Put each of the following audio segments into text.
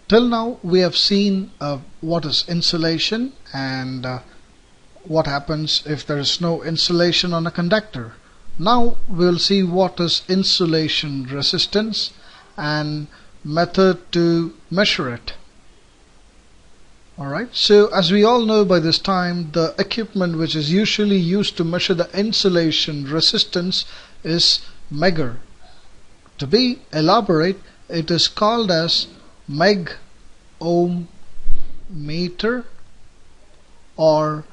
Till now we have seen what is insulation and what happens if there is no insulation on a conductor. Now we'll see what is insulation resistance and method to measure it. Alright, so as we all know by this time, the equipment which is usually used to measure the insulation resistance is Megger. To be elaborate, it is called as Meg ohm meter or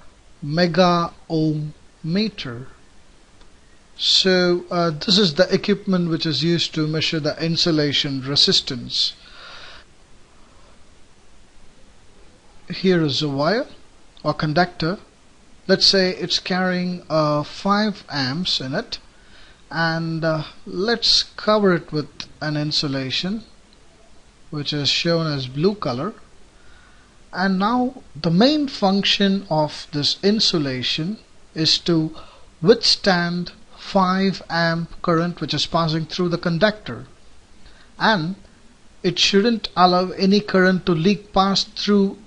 mega ohm meter. So this is the equipment which is used to measure the insulation resistance. Here is a wire or conductor. Let's say it's carrying 5 amps in it, and let's cover it with an insulation which is shown as blue color. And now the main function of this insulation is to withstand 5 amp current which is passing through the conductor, and it shouldn't allow any current to leak past through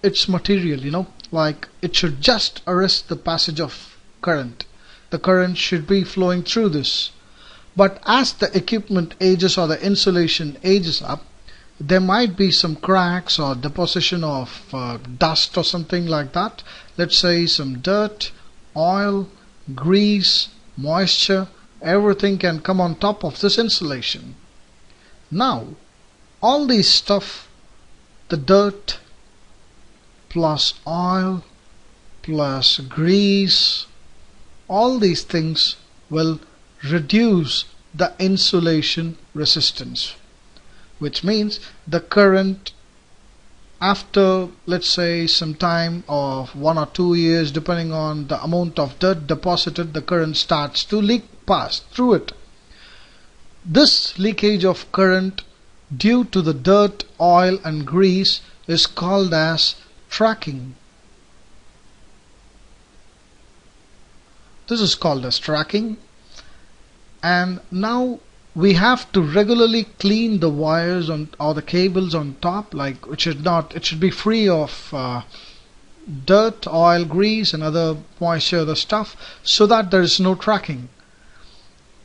its material, like it should just arrest the passage of current. The current should be flowing through this. But as the equipment ages or the insulation ages up, there might be some cracks or deposition of dust or something like that. Let's say some dirt, oil, grease, moisture, everything can come on top of this insulation. Now all these stuff, the dirt plus oil plus grease, all these things will reduce the insulation resistance, which means the current after, let's say, some time of 1 or 2 years, depending on the amount of dirt deposited, the current starts to leak past through it. This leakage of current due to the dirt, oil and grease is called as tracking. This is called as tracking. And now we have to regularly clean the wires or the cables on top, like it should be free of dirt, oil, grease and other moisture, other stuff, so that there is no tracking.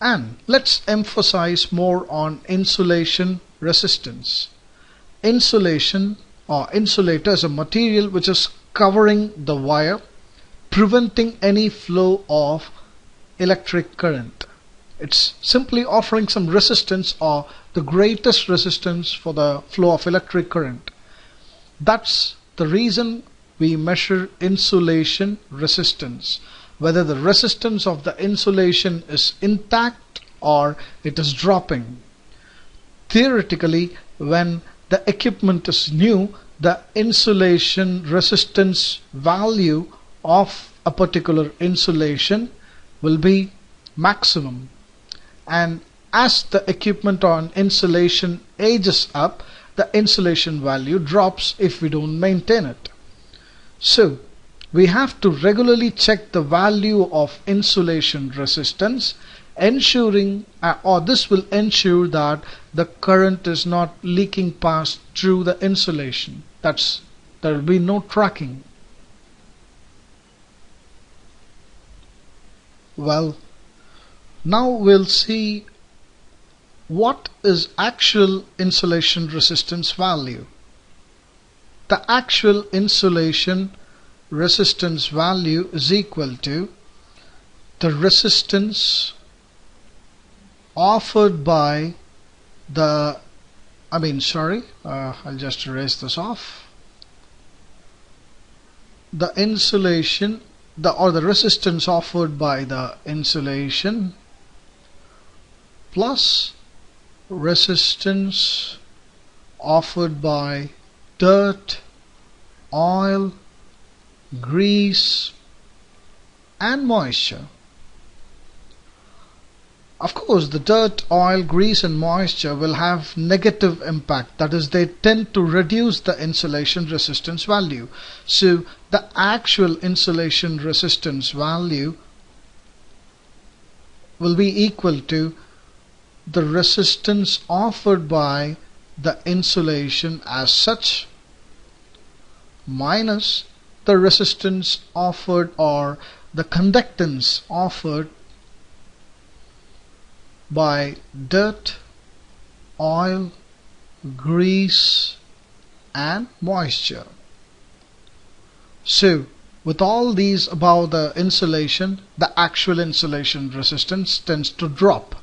And let's emphasize more on insulation resistance. Insulation or insulator is a material which is covering the wire, preventing any flow of electric current. It's simply offering some resistance or the greatest resistance for the flow of electric current. That's the reason we measure insulation resistance, whether the resistance of the insulation is intact or it is dropping. Theoretically, when the equipment is new, the insulation resistance value of a particular insulation will be maximum, and as the equipment on insulation ages up, the insulation value drops if we don't maintain it. So we have to regularly check the value of insulation resistance, ensuring or this will ensure that the current is not leaking past through the insulation. There will be no tracking. Well, now we'll see what is actual insulation resistance value. The actual insulation resistance value is equal to the resistance offered by the I'll just erase this off. The insulation or the resistance offered by the insulation plus resistance offered by dirt, oil, grease and moisture. Of course, the dirt, oil, grease and moisture will have negative impact. That is, they tend to reduce the insulation resistance value. So the actual insulation resistance value will be equal to the resistance offered by the insulation as such minus the resistance offered or the conductance offered by dirt, oil, grease and moisture. So with all these above the insulation, the actual insulation resistance tends to drop.